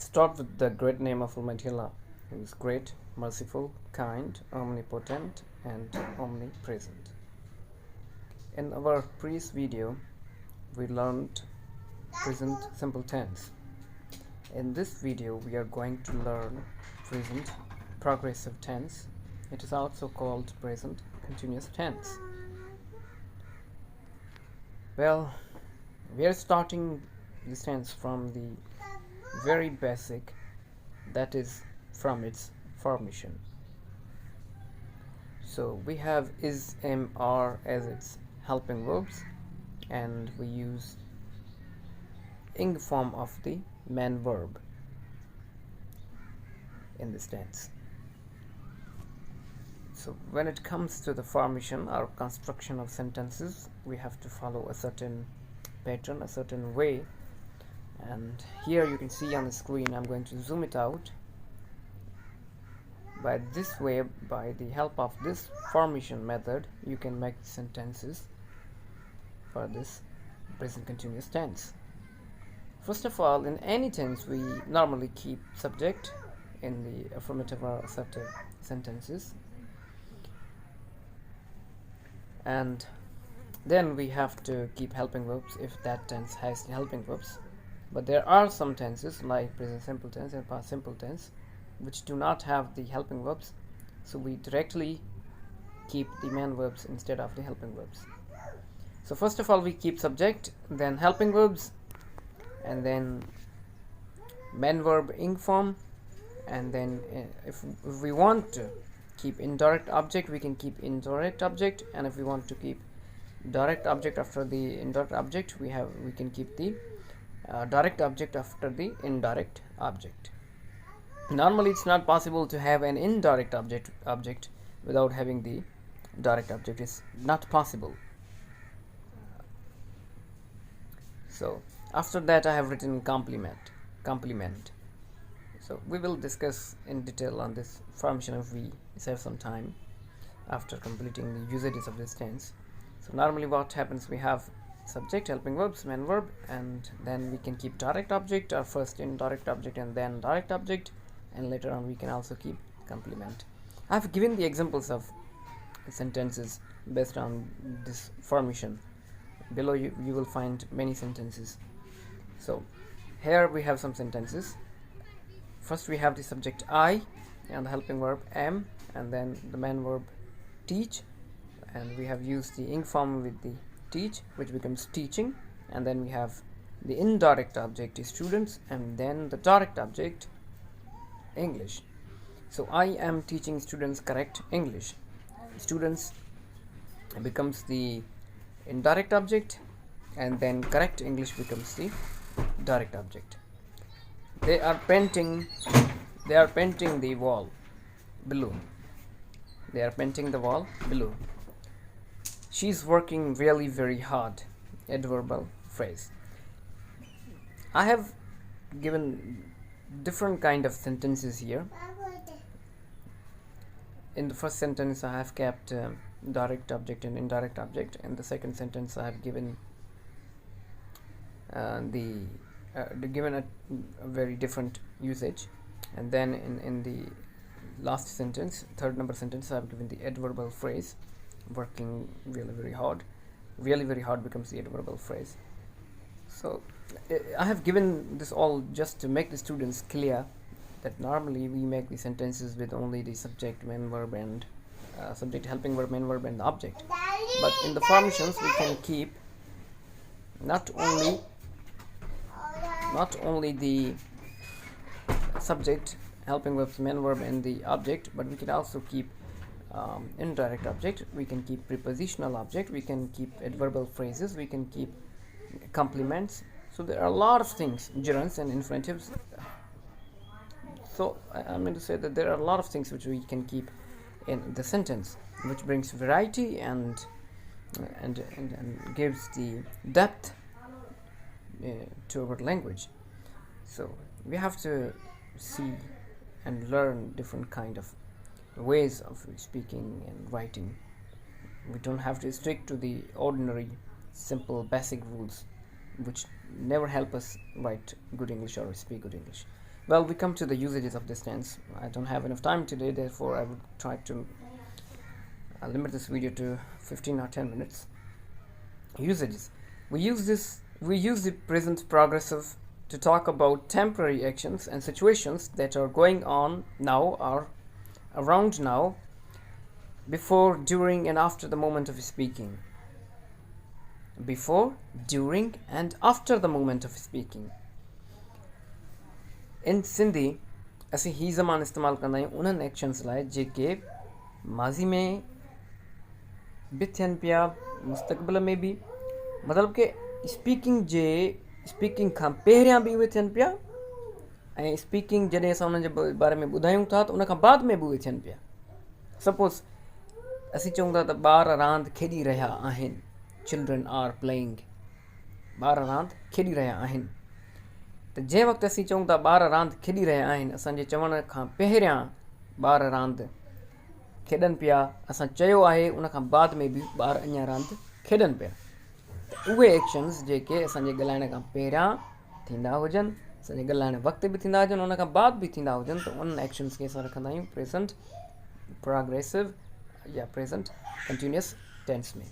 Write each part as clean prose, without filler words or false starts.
Start with the great name of Almighty Allah, who is great, merciful, kind, omnipotent, and omnipresent. In our previous video, we learned present simple tense. In this video, we are going to learn present progressive tense. It is also called present continuous tense. Well, we are starting this tense from the very basic, that is from its formation. So we have is, am, are as its helping verbs, and we use ing form of the main verb in this tense. So when it comes to the formation or construction of sentences, we have to follow a certain pattern, a certain way. And here you can see on the screen, I'm going to zoom it out. By this way, by the help of this formation method, you can make sentences for this present continuous tense. First of all, in any tense, we normally keep subject in the affirmative or assertive sentences, and then we have to keep helping verbs if that tense has helping verbs. But there are some tenses like present simple tense and past simple tense which do not have the helping verbs, so we directly keep the main verbs instead of the helping verbs. So first of all, we keep subject, then helping verbs, and then main verb ing form, and then if we want to keep indirect object, we can keep indirect object, and if we want to keep direct object after the indirect object, we can keep the direct object after the indirect object. Normally it's not possible to have an indirect object without having the direct object. It's not possible. So after that, I have written complement. So we will discuss in detail on this formation if we save some time after completing the usages of this tense. So normally what happens, we have subject, helping verbs, main verb, and then we can keep direct object, or first indirect object and then direct object, and later on we can also keep complement. I have given the examples of sentences based on this formation. Below you will find many sentences. So here we have some sentences. First we have the subject I and the helping verb am, and then the main verb teach, and we have used the ing form with the teach, which becomes teaching, and then we have the indirect object is students, and then the direct object English. So I am teaching students correct English. Students becomes the indirect object, and then correct English becomes the direct object. They are painting the wall below. They are painting the wall below. She's working really very hard. Adverbial phrase. I have given different kind of sentences here. In the first sentence, I have kept direct object and indirect object. In the second sentence, I have given given a very different usage, and then in the last sentence, third number sentence, I have given the adverbial phrase, working really very hard. Really very hard becomes the adverbial phrase. So I have given this all just to make the students clear that normally we make the sentences with only the subject, main verb, and subject, helping verb, main verb, and the object. But in the formations, we can keep not only the subject, helping verb, main verb, and the object, but we can also keep indirect object, we can keep prepositional object, we can keep adverbial phrases, we can keep complements. So there are a lot of things, gerunds and infinitives. So I mean to say that there are a lot of things which we can keep in the sentence, which brings variety and gives the depth to our language. So we have to see and learn different kind of ways of speaking and writing. We don't have to stick to the ordinary simple basic rules which never help us write good English or speak good English. Well, we come to the usages of this tense. I don't have enough time today, therefore I would try to limit this video to 15 or 10 minutes. Usages. We use the present progressive to talk about temporary actions and situations that are going on now or around now, before, during, and after the moment of speaking. Before, during, and after the moment of speaking. In Sindhi, असीं ही ज़मान इस्तेमालु कंदा आहियूं उन्हनि actions लाइ जेके माज़ी में भी थियनि पिया, मुस्तक़बिल में भी, मतिलबु कि स्पीकिंग खां पहिरियां बि उहे थियनि पिया ऐं स्पीकिंग जॾहिं असां उन्हनि जे बारे में ॿुधायूं था त उन खां बाद में बि उहे थियनि पिया. सपोज़ असीं चऊं था त ॿार रांदि खेॾी रहिया आहिनि, चिल्ड्रन आर प्लेइंग, ॿार रांदि खेॾी रहिया आहिनि. त जंहिं वक़्तु असीं चऊं था ॿार रांदि खेॾी रहिया आहिनि, असांजे चवण खां पहिरियां ॿार रांदि खेॾनि पिया, असां चयो आहे उन खां बाद में बि ॿार अञा रांदि खेॾनि पिया. त उहे एक्शन्स जेके असांजे ॻाल्हाइण खां पहिरियां थींदा हुजनि, असांजे ॻाल्हाइण वक़्तु बि थींदा हुजनि, उन खां बाद बि थींदा हुजनि, त उन्हनि एक्शन्स खे असां रखंदा आहियूं प्रेज़ेंट प्रोग्रेसिव या प्रेज़ेंट कंटिन्यूअस टेंस में.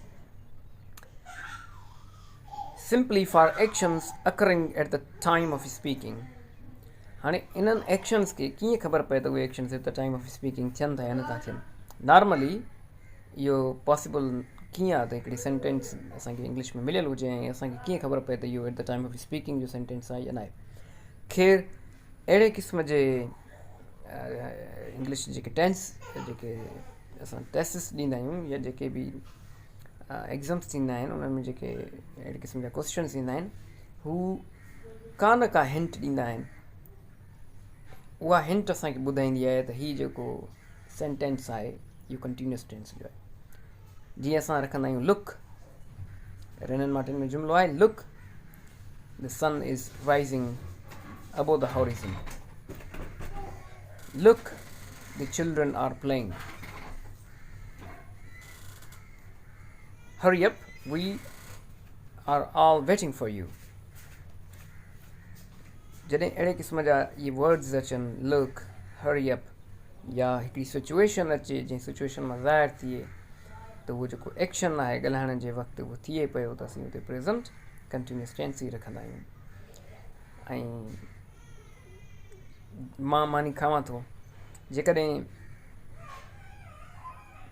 Simply for actions occurring at the time of speaking. हाणे इन्हनि एक्शन्स खे कीअं ख़बर पए त उहे actions at the time of speaking थियनि था या नथा थियनि. नॉर्मली इहो पॉसिबल कीअं आहे त हिकिड़ी सेंटेंस असांखे इंग्लिश में मिलियल हुजे ऐं असांखे कीअं ख़बर पए त इहो at the time of speaking जो सेंटेंस आहे या न आहे. ख़ैर अहिड़े क़िस्म जे इंग्लिश जेके टेंस जेके असां टेस्टिस ॾींदा आहियूं या जेके बि एग्ज़ाम्स थींदा आहिनि, उन्हनि में जेके अहिड़े क़िस्म जा क्वेश्चन्स ईंदा आहिनि, हू का हिंट ॾींदा आहिनि. उहा हिंट असांखे ॿुधाईंदी आहे त हीउ जेको सेंटेंस आहे इहो कंटिन्यूअस टेंस जो आहे. जीअं असां रखंदा आहियूं लुक, रेनन मार्टिन में जुमिलो आहे, look the sun is rising above the horizon. Look the children are playing. Hurry up, we are all waiting for you. जॾहिं अहिड़े क़िस्म जा इहे वर्ड्स अचनि, लुक, हरी अप, या हिकिड़ी सिचुएशन अचे जंहिं सिचुएशन मां ज़ाहिर थिए त उहो जेको एक्शन आहे ॻाल्हाइण जे वक़्तु उहो थिए पियो, त असीं हुते प्रेज़ेंट कंटिन्यूअस टेंस ई रखंदा आहियूं. ऐं मां मानी खावां थो, जेकॾहिं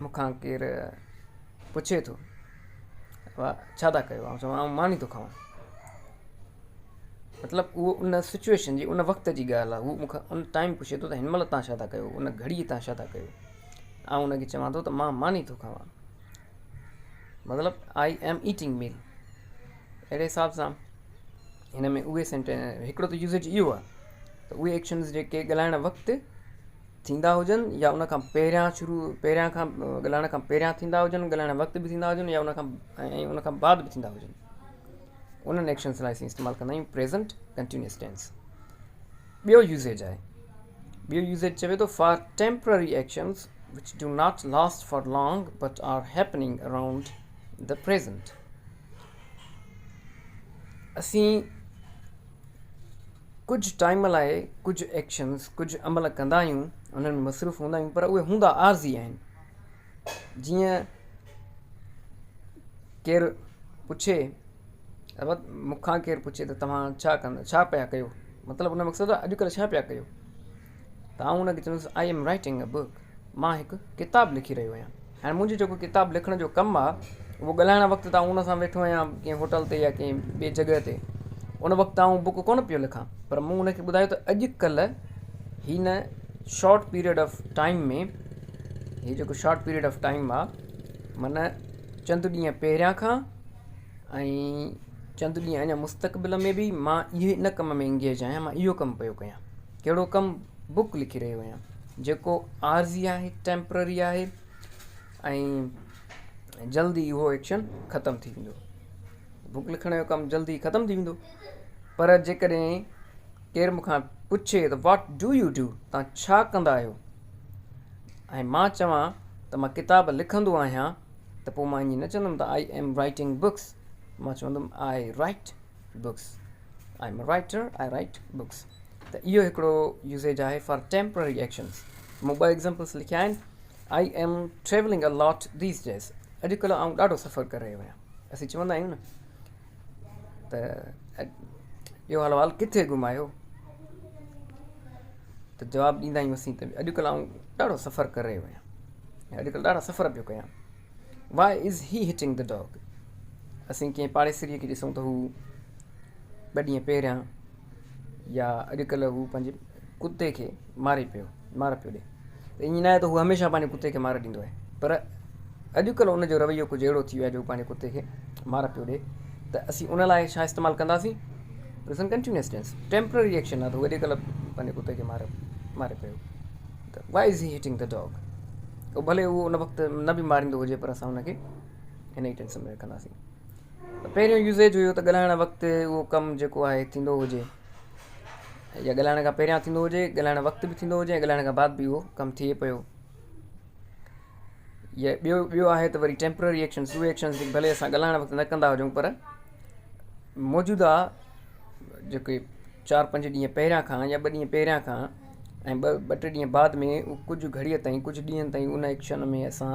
मूंखां केरु पुछे थो छा था कयो, चवां आउं मानी थो खावां, मतिलबु उहो उन सिचुएशन जी उन वक़्त जी ॻाल्हि आहे. हू मूंखां उन टाइम पुछे थो त हिन महिल तव्हां छा था कयो, उन घड़ीअ तव्हां छा था कयो, ऐं उनखे चवां थो त मां मानी थो खावां, मतिलबु आई एम ईटिंग मील. अहिड़े हिसाब सां हिन में उहे सेंटेंस हिकिड़ो त यूज़ेज इहो आहे त उहे एक्शन्स जेके ॻाल्हाइण वक़्तु थींदा हुजनि या उन खां पहिरियां खां ॻाल्हाइण खां पहिरियां थींदा हुजनि, ॻाल्हाइण वक़्तु बि थींदा हुजनि या उन खां बाद बि थींदा हुजनि, उन्हनि एक्शन्स लाइ असीं इस्तेमालु कंदा आहियूं प्रेज़ेंट कंटिन्यूअस टेंस. ॿियो यूज़ेज आहे, ॿियो यूज़ेज चवे थो for temporary actions which do not last for long but are happening around the present. असीं कुझु टाइम लाइ कुझु एक्शन्स कुझु अमल कंदा आहियूं, उन्हनि में मसरूफ़ हूंदा आहियूं, पर उहे हूंदा आर्ज़ी आहिनि. जीअं केरु पुछे, मूंखां केरु पुछे त तव्हां छा पिया कयो, मतिलबु उन मक़सदु आहे अॼुकल्ह छा पिया कयो, त आउं उनखे चवंदुसि I am writing a book, मां हिकु किताबु लिखी रहियो आहियां. हाणे मुंहिंजो जेको किताबु लिखण जो कमु आहे उहो ॻाल्हाइण वक़्तु त आउं उन सां वेठो आहियां कंहिं होटल ते या कंहिं ॿिए जॻह ते, उन वक़्तु आउं बुक कोन पियो लिखां, पर मूं उनखे ॿुधायो त अॼुकल्ह हिन शॉर्ट पीरियड ऑफ टाइम में, हीउ जेको शॉर्ट पीरियड ऑफ टाइम आहे माना चंद ॾींहं पहिरियां खां ऐं चंद ॾींहं अञा मुस्तक़बिल में बि मां इहे इन कम में इंगेज आहियां, मां इहो कमु पियो कयां. कहिड़ो कमु? बुक लिखी रहियो आहियां, जेको आर्ज़ी आहे, टेम्पररी आहे ऐं जल्दी उहो एक्शन ख़तमु थी वेंदो. बुक लिखण जो कमु जल्दी ख़तमु थी वेंदो. पर जेकॾहिं केरु मूंखां पुछे त वॉट डू यू डू, तव्हां छा कंदा आहियो, ऐं मां चवां त मां किताब लिखंदो आहियां, त पोइ मां ईअं न चवंदुमि त आई एम राइटिंग बुक्स, मां चवंदुमि I write books, I am a writer, I write books. त इहो हिकिड़ो यूसेज आहे फॉर टेम्पररी एक्शन्स. मूं ॿ एग्ज़ाम्पल्स लिखिया आहिनि. I am travelling a lot these days. अॼुकल्ह आउं ॾाढो सफ़र करे रहियो आहियां. असीं चवंदा आहियूं न त इहो हाल हाल किथे घुमायो, त जवाबु ॾींदा आहियूं असीं त अॼुकल्ह आउं ॾाढो सफ़र करे रहियो आहियां, अॼुकल्ह ॾाढा सफ़र पियो कयां. वाई इज़ ही हिटिंग द डॉग. असीं कंहिं पाड़ेसिरीअ खे ॾिसूं त हू 2 ॾींहं पहिरियां या अॼुकल्ह हू पंहिंजे कुते खे मार पियो ॾिए. त ईअं न आहे त हू हमेशह पंहिंजे कुते खे मार ॾींदो आहे, पर अॼुकल्ह उनजो रवैयो कुझु अहिड़ो थी वियो आहे जो पंहिंजे कुते खे मार पियो ॾिए. त असीं उन लाइ छा इस्तेमालु कंदासीं? Present continuous tense. Temporary action आहे त हू अॼुकल्ह पंहिंजे कुते खे मारे पियो. त वाई इज़ ही हिटिंग द डॉग. पोइ भले उहो उन वक़्तु न बि मारींदो हुजे, पर असां हुनखे हिन ई टेंस में रखंदासीं. त पहिरियों यूज़ेज हुयो त ॻाल्हाइण वक़्तु उहो कमु जेको आहे थींदो हुजे, या ॻाल्हाइण खां पहिरियां थींदो हुजे, ॻाल्हाइण वक़्तु बि थींदो हुजे, ऐं ॻाल्हाइण खां बाद बि उहो कमु थिए पियो. या ॿियो आहे त वरी टेम्पररी एक्शन्स. उहे एक्शन्स भले असां ॻाल्हाइण वक़्तु न कंदा हुजूं, पर मौजूदा जेके 4-5 ॾींहं पहिरियां खां या 2 ॾींहं पहिरियां खां ऐं 2-3 ॾींहं बाद में कुझु घड़ीअ ताईं, कुझु ॾींहंनि ताईं उन एक्शन में असां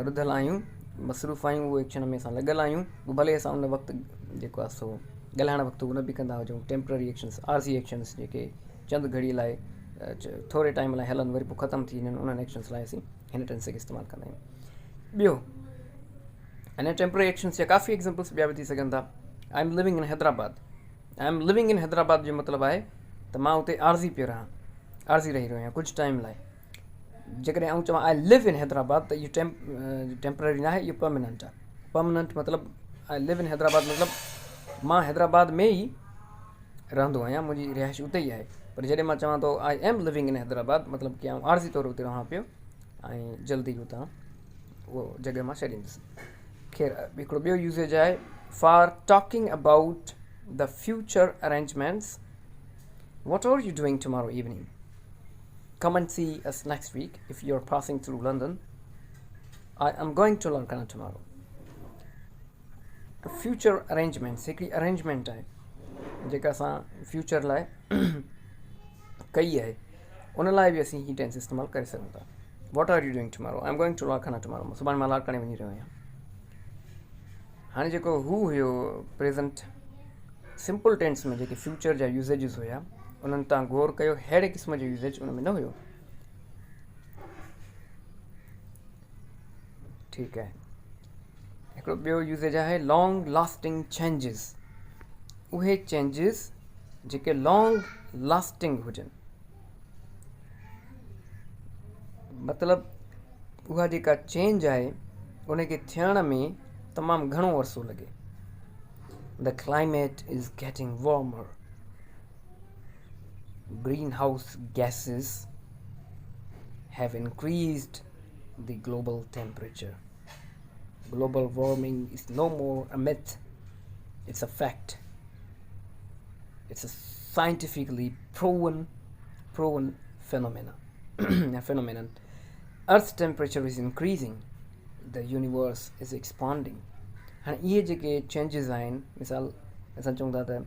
रुधल आहियूं, मसरूफ़ आहियूं, उहो एक्शन में असां लॻल आहियूं. भले असां उन वक़्तु जेको आहे सो ॻाल्हाइण वक़्तु उहो न बि कंदा हुजूं. टेम्पररी एक्शन्स, आरज़ी एक्शन्स जेके चंद घड़ीअ लाइ, थोरे टाइम लाइ हलनि, वरी पोइ ख़तमु थी वञनि, उन्हनि एक्शन्स लाइ असीं हिन टेंस खे इस्तेमालु कंदा आहियूं. ॿियो, अञा टेम्पररी एक्शन्स जा काफ़ी एग्ज़ाम्पल्स ॿिया बि थी सघनि था. I am living in Hyderabad. I am living in Hyderabad जो मतिलबु आहे त मां उते आरज़ी पियो रहां, आरज़ी रही रहियो आहियां कुझु टाइम लाइ. जेकॾहिं आउं चवां आई लिव इन हैदराबाद, त इहो टेम्पररी न आहे, इहो परमानेंट आहे. परमानेंट मतिलबु आई लिव इन हैदराबाद मतिलबु मां हैदराबाद में ई रहंदो आहियां, मुंहिंजी रिहाइश उते ई आहे. पर जॾहिं मां चवां थो I am living in Hyderabad, मतिलबु की आउं आरज़ी तौरु उते रहां पियो ऐं जल्दी उतां उहो जॻह मां छॾींदुसि. ख़ैर, हिकिड़ो ॿियो यूज़ेज आहे for talking about the future arrangements. What are you doing tomorrow evening? Come and see us next week if you're passing through London. I am going to London tomorrow. Future arrangements हिकिड़ी arrangement आहे जेका असां future लाइ कई आहे, उन लाइ बि असीं ही टेंस इस्तेमालु करे सघूं था. What are you doing tomorrow? I am going to London tomorrow. सुभाणे मां लाड़काने वञी रहियो आहियां. हाणे जेको हू हुयो प्रेज़ेंट सिंपल टेंस में जेके फ्यूचर जा यूज़ेजिस हुया, उन्हनि तव्हां गौर कयो, अहिड़े क़िस्म जो यूज़ेज उन में न हुयो. ठीकु आहे. हिकिड़ो ॿियो यूज़ेज आहे लॉन्ग लास्टिंग चेंजिस. उहे चेंजिस जेके लॉन्ग लास्टिंग हुजनि, मतिलबु उहा जेका चेंज आहे उनखे थियण में तमामु घणो अरसो लॻे. The climate is getting warmer. Greenhouse gases have increased the global temperature. Global warming is no more a myth. It's a fact. It's a scientifically proven phenomenon. Earth's temperature is increasing. The universe is expanding. हाणे इहे जेके changes आहिनि, मिसाल असां चऊं था त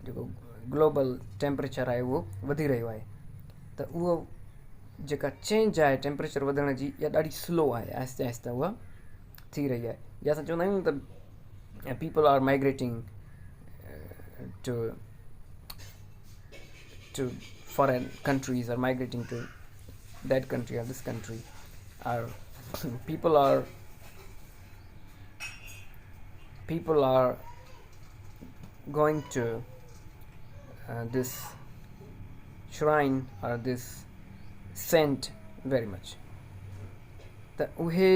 जेको ग्लोबल टेम्परेचर आहे उहो वधी रहियो आहे, त उहो जेका चेंज आहे टेम्परेचर वधण जी, इहा ॾाढी स्लो आहे, आहिस्ते आहिस्ते उहा थी रही आहे. या असां चवंदा आहियूं त people are migrating to foreign countries, are migrating to that country और दिस कंट्री, और people are going to this shrine or this saint very much. त उहे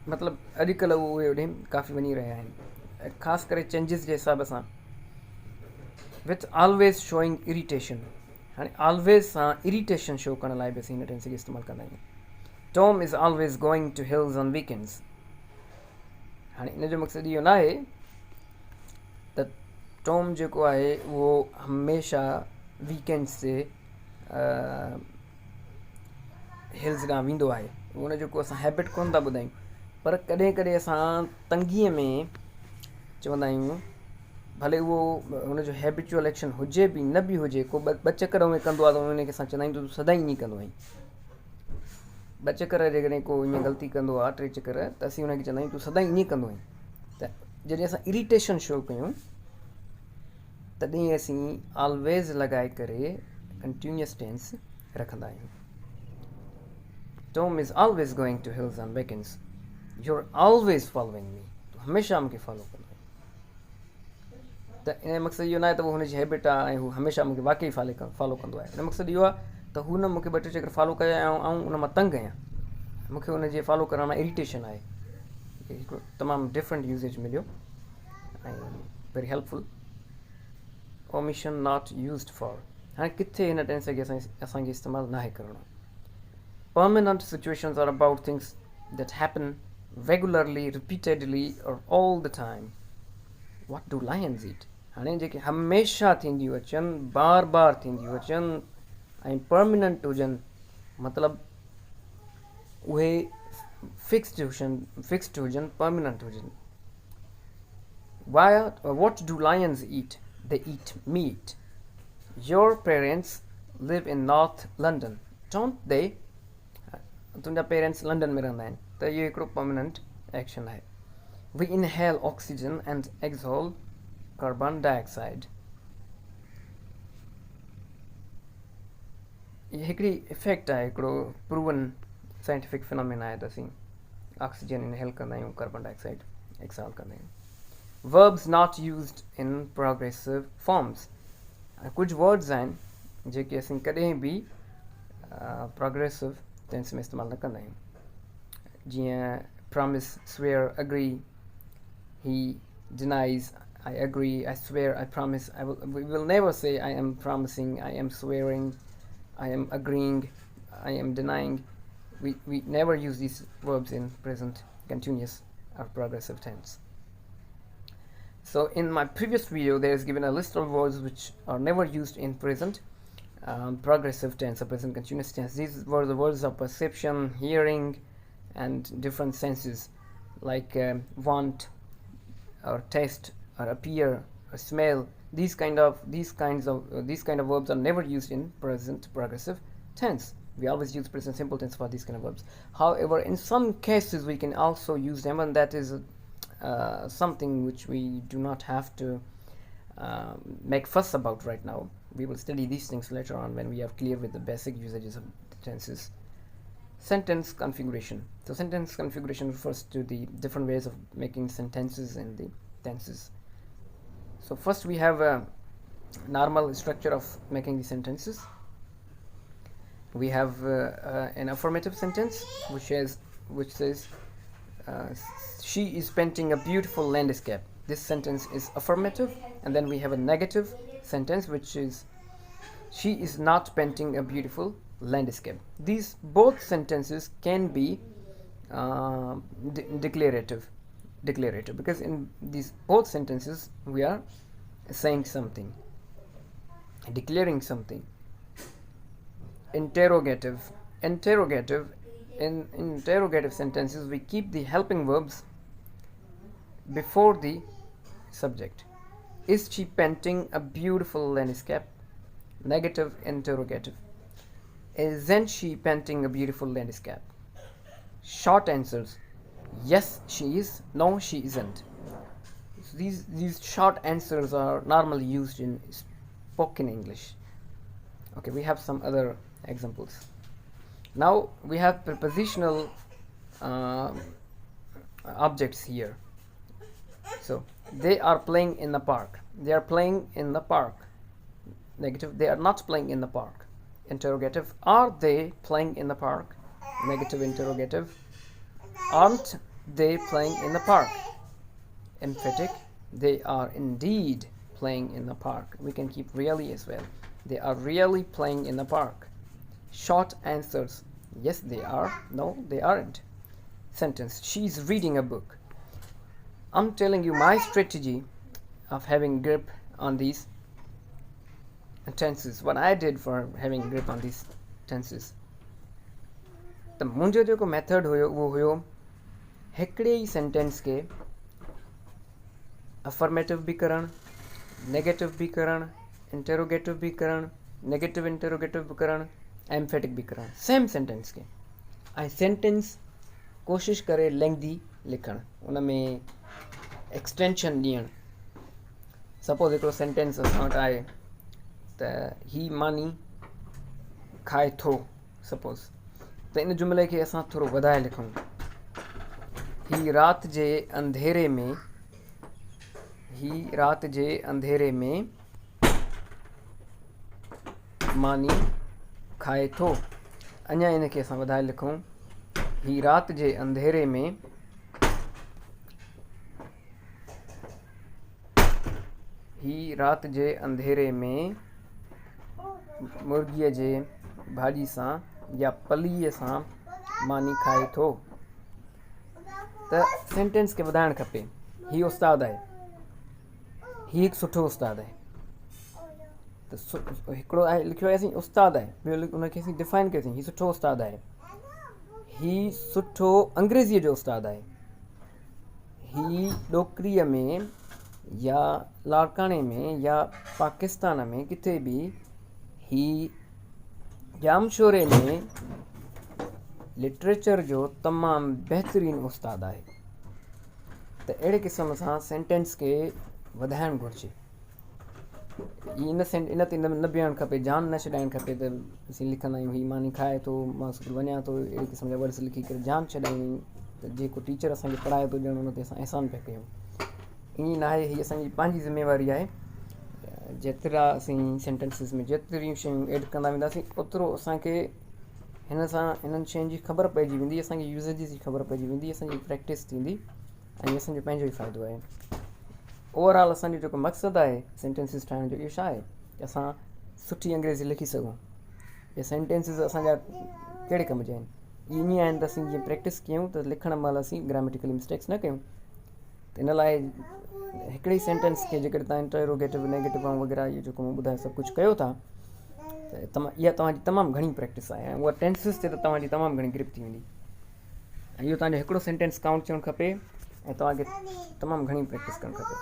मतिलबु अॼुकल्ह उहे होॾे काफ़ी वञी रहिया आहिनि, ख़ासि करे चेंजिस जे हिसाब सां, विथ ऑलवेज शोइंग इरिटेशन. हाणे ऑलवेज सां इरिटेशन शो करण लाइ बि असीं हिन टेंस खे इस्तेमालु कंदा आहियूं. Tom is always going to hills on weekends. हाणे इन जो मक़सदु इहो न आहे त टॉम जेको आहे उहो हमेशह वीकेंड्स ते हिल्स ॾांहुं वेंदो आहे, उन जेको असां हैबिट कोन था ॿुधायूं, पर कॾहिं कॾहिं असां तंगीअ में चवंदा आहियूं भले वो हुनजो हैबिचुअल एक्शन हुजे भी न भी हुजे, को ॿ चकर में कंदो आहे त उनखे असां चवंदा आहियूं तूं सदाई ईअं कंदो आहीं। ॿ चकर जेकॾहिं को ईअं ग़लती कंदो आहे, 3 चकर, त असीं हुनखे चवंदा आहियूं तूं सदाई ईअं कंदो आहीं। त जॾहिं असां इरिटेशन शो कयूं तॾहिं असीं ऑलवेज़ लॻाए करे कंटिन्यूअस टेंस रखंदा आहियूं। Tom is always going to hills on weekends, you are always following me, तूं हमेशह मूंखे फॉलो कंदो आहीं। त इन जो मक़सदु इहो न आहे त उहो हुनजी हैबिट आहे ऐं हू हमेशह मूंखे वाक़ई फॉलो कंदो आहे। इन जो मक़सदु इहो आहे त हू न मूंखे 2-3 चकर फॉलो कया ऐं उन मां तंग आहियां, मूंखे हुनजे फॉलो करण मां इरिटेशन आहे। हिकिड़ो तमामु डिफरेंट यूज़ेज मिलियो ऐं very helpful. Omission not used for, हाणे किथे हिन टेंस खे असांखे इस्तेमालु नाहे करणो। Permanent situations are about things that happen regularly, repeatedly और all the time. What do lions eat, हाणे जेके हमेशह थींदियूं अचनि, बार बार थींदियूं अचनि ऐं परमानेंट हुजनि, मतिलबु उहे फिक्स्ड हुजनि, परमानेंट हुजनि। What do lions eat? They eat meat. Your parents live in North London, don't they? तुंहिंजा पेरेंट्स लंडन में रहंदा आहिनि, त इहो हिकिड़ो परमानेंट एक्शन आहे। We inhale oxygen and exhale carbon dioxide. ये हिकिड़ी इफेक्ट आहे, हिकिड़ो प्रूवन साइंटिफिक फिनोमेना आहे त असीं ऑक्सीजन इनहेल कंदा आहियूं, कार्बन डाइऑक्साइड एक्सहेल कंदा आहियूं। Verbs not used in progressive forms. कुछ वर्ड्स आहिनि जेके असीं कॾहिं बि प्रोग्रेसिव टेंस में इस्तेमालु न कंदा आहियूं। जीअं promise, swear, agree, he denies, I agree, I swear, I promise. We will never say I am promising, I am swearing, I am agreeing, I am denying. We never use these verbs in present continuous or progressive tense. So in my previous video there is given a list of words which are never used in present progressive tense or present continuous tense. These were the words of perception, hearing, and different senses like want or taste or appear or smell. These kind of verbs are never used in present progressive tense. We always use present simple tense for these kind of verbs. However, in some cases we can also use them, and that is something which we do not have to make fuss about right now. We will study these things later on when we are clear with the basic usages of the tenses. Sentence configuration. So sentence configuration refers to the different ways of making sentences in the tenses. So first we have a normal structure of making the sentences. We have an affirmative sentence which says she is painting a beautiful landscape. This sentence is affirmative. And then we have a negative sentence which is she is not painting a beautiful landscape. These both sentences can be declarative, because in these both sentences we are saying something, declaring something. Interrogative. In interrogative sentences we keep the helping verbs before the subject. Is she painting a beautiful landscape? Negative interrogative. Isn't she painting a beautiful landscape? Short answers. Yes, she is. No, she isn't. These short answers are normally used in spoken English. Okay, we have some other examples. Now we have prepositional objects here. So they are playing in the park. They are playing in the park. Negative. They are not playing in the park. Interrogative. Are they playing in the park? Negative interrogative. Aren't they playing in the park? Emphatic. They are indeed playing in the park. We can keep really as well. They are really playing in the park. Short answers. Yes, they are. No, they aren't. Sentence. She's reading a book. I'm telling you my strategy of having grip on these tenses. What I did for having grip on these tenses. त मुंहिंजो जेको method हुयो उहो हुयो हिकिड़े ई sentence खे affirmative बि करणु नेगेटिव भी करण, इंटेरोगेटिव भी करण, नेगेटिव इंटेरोगेटिव भी करण, एम्फेटिक भी करण, सेम सेंटेंस के ऐं सेंटेंस कोशिश करे लेंथी लिखण, उन में एक्सटेंशन ॾियण। सपोज हिकिड़ो सेंटेंस असां वटि आहे त ही मानी खाए थो, सपोज त इन जुमिले खे असां थोरो वधाए लिखूं, ही राति जे अंधेरे में, ही राति जे अंधेरे में मानी खाए थो। अञा इनखे असां वधाए लिखूं, ही राति जे अंधेरे में ही राति जे अंधेरे में मुर्गीअ जे भाॼी सां या पलीअ सां मानी खाए थो। त सेंटेंस खे वधाइणु खपे। ही उस्तादु आहे, ही हिकु सुठो उस्तादु आहे। त हिकिड़ो आहे लिखियो आहे असीं उस्तादु आहे, ॿियो उनखे असीं डिफाइन कयोसीं, ही सुठो उस्तादु आहे। ही सुठो अंग्रेज़ीअ जो उस्तादु आहे। ही ॾोकरीअ में या लाड़काणे में या पाकिस्तान में किथे बि ही जामशोरे में लिटरेचर जो तमामु बहितरीनु उस्तादु आहे। त अहिड़े क़िस्म सां सेंटेंस खे वधाइणु घुरिजे। इन ते न बीहणु खपे, जान न छॾाइणु खपे त असीं लिखंदा आहियूं ही मानी खाए थो, मां स्कूल वञा थो, अहिड़े क़िस्म जा वर्ड्स लिखी करे जान छॾायूं त जेको टीचर असांखे पढ़ाए थो ॼण उन ते असां अहसान पिया कयूं। ईअं न आहे, हीअ असांजी पंहिंजी ज़िम्मेवारी आहे। जेतिरा असीं सेंटेंसिस में जेतिरियूं शयूं एड कंदा वेंदासीं ओतिरो असांखे हिन सां हिननि शयुनि जी ख़बर पइजी वेंदी, असांखे यूज़ेजिस जी ख़बर पइजी वेंदी, असांजी प्रैक्टिस थींदी ऐं असांजो पंहिंजो ई फ़ाइदो आहे। ओवरऑल असांजो जेको मक़सदु आहे सेंटेंसिस ठाहिण जो, इहो छा आहे कि असां सुठी अंग्रेज़ी लिखी सघूं। इहे सेंटेंसिस असांजा कहिड़े कम जा आहिनि? ईअं आहिनि त असीं जीअं प्रैक्टिस कयूं त लिखण महिल असीं ग्रामेटिकली मिस्टेक्स न कयूं। त इन लाइ हिकिड़ी सेंटेंस खे जेकॾहिं तव्हां इंटरोगेटिव, नेगेटिव ऐं वग़ैरह इहो जेको मां ॿुधायो सभु कुझु कयो था, त इहा तव्हांजी तमामु घणी प्रैक्टिस आहे ऐं उहा टेंसिस ते त तव्हांजी तमामु घणी ग्रिप थी वेंदी। ऐं इहो तव्हांजो हिकिड़ो सेंटेंस काउंट थियणु खपे ऐं तव्हांखे तमामु घणी प्रैक्टिस करणु खपे।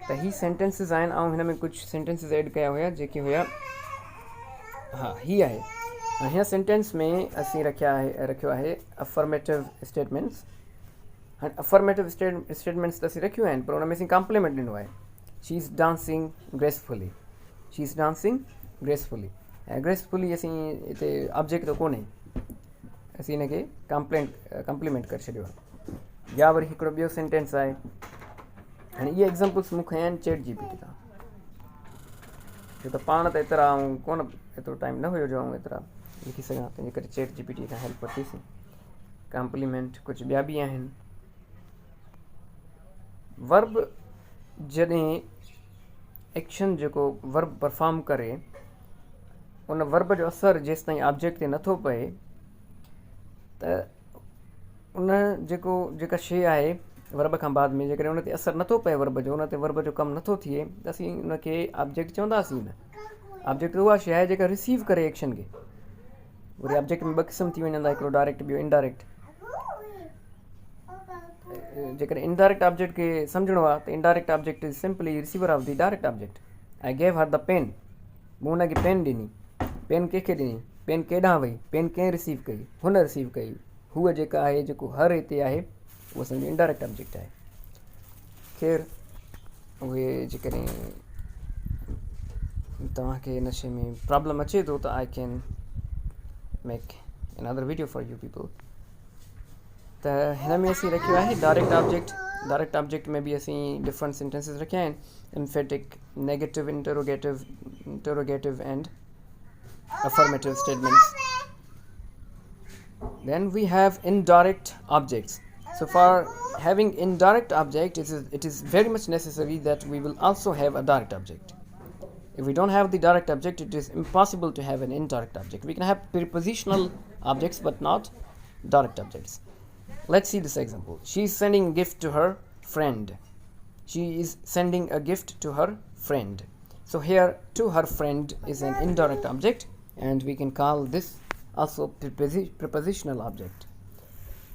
त ही सेंटेंसिस आहिनि ऐं हिन में कुझु सेंटेंसिस ऐड कया हुया जेके हुया, हा हीअ आहे। ऐं हिन सेंटेंस में असीं रखियो आहे अफर्मेटिव स्टेटमेंट्स। हाणे अफर्मेटिव स्टेटमेंट्स त असीं रखियूं आहिनि, पर हुन में असीं कॉम्प्लीमेंट ॾिनो आहे। She is dancing gracefully, she is dancing gracefully. ऐं ग्रेसफुली असीं हिते ऑब्जेक्ट त कोन्हे, असीं हिनखे कॉम्प्लीमेंट करे छॾियो आहे। या वरी हिकिड़ो ॿियो सेंटेंस आहे, हाणे इहे एग्ज़ाम्पल्स मूंखे आहिनि चैट जीपीटी तां, छो त पाण त एतिरा ऐं कोन एतिरो टाइम न हुयो जो आउं एतिरा लिखी सघां, तंहिंजे करे चैट जीपीटी खां हेल्प वरितीसीं। कॉम्प्लीमेंट कुझु ॿिया बि आहिनि। वर्ब जॾहिं एक्शन जेको वर्ब परफॉर्म करे, उन वर्ब जो असरु जेसि ताईं ऑब्जेक्ट ते नथो पए, त उन जेका शइ आहे वर्ब खां बाद में जेकॾहिं उन ते असरु नथो पए वर्ब जो, उन ते वर्ब जो कमु नथो थिए, त असीं उनखे ऑब्जेक्ट चवंदासीं न। ऑब्जेक्ट उहा शइ आहे जेका रिसीव करे एक्शन खे। वरी ऑब्जेक्ट में ॿ क़िस्म थी वञंदा, हिकिड़ो डायरेक्ट, ॿियो इनडायरेक्ट। जेकॾहिं इनडायरेक्ट ऑब्जेक्ट खे सम्झणो आहे त indirect object is simply receiver of the direct object. I gave her the pen, मूं हुनखे पेन ॾिनी। पेन कंहिंखे ॾिनी? पेन केॾांहुं वई? पेन कंहिं रिसीव कई? हुन रिसीव कई। हूअ जेका आहे, जेको हर हिते आहे, उहो असांजो इनडायरेक्ट ऑब्जेक्ट आहे। ख़ैर, उहे जेकॾहिं तव्हांखे हिन शइ में प्रॉब्लम अचे थो त I can make another video for you people. त हिन में असीं रखियो आहे डायरेक्ट ऑब्जेक्ट। डायरेक्ट ऑब्जेक्ट में बि असीं डिफरेंट सेंटेंसिस रखिया आहिनि, emphatic, negative, interrogative and affirmative statements. Then we have indirect objects. So for having indirect object, it is very much necessary that we will also have a direct object. If we don't have the direct object, it is impossible to have an indirect object. We can have prepositional objects but not direct objects. Let's see this example. She is sending a gift to her friend. She is sending a gift to her friend. So here, to her friend is an indirect object, and we can call this also prepositional object.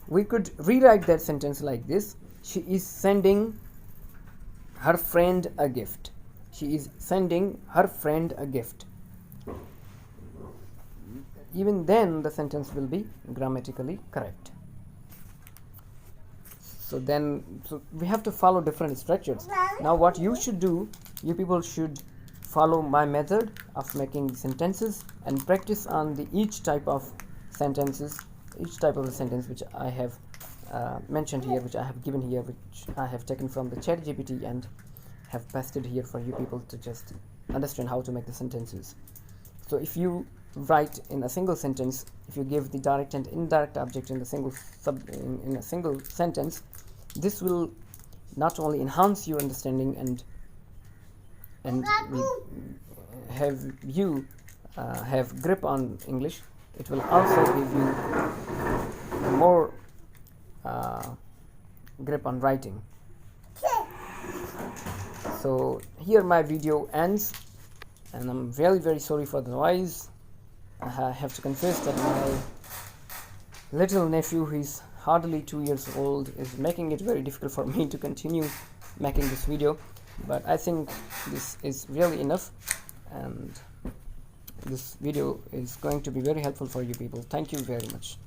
We could rewrite that sentence like this: she is sending her friend a gift. she is sending her friend a gift. Even then the sentence will be grammatically correct. So we have to follow different structures. Now what you should do, you people should follow my method of making sentences and practice on each type of sentences, each type of a sentence which I have mentioned here, which I have given here, which I have taken from the ChatGPT and have pasted here for you people to just understand how to make the sentences. So if you write in a single sentence, if you give the direct and indirect object in a single in a single sentence, this will not only enhance your understanding and will have you have grip on English, it will also give you more grip on writing. So here my video ends, and I'm very sorry for the noise. I have to confess that my little nephew, who is hardly 2 years old, is making it very difficult for me to continue making this video, but I think this is really enough, and this video is going to be very helpful for you people. Thank you very much.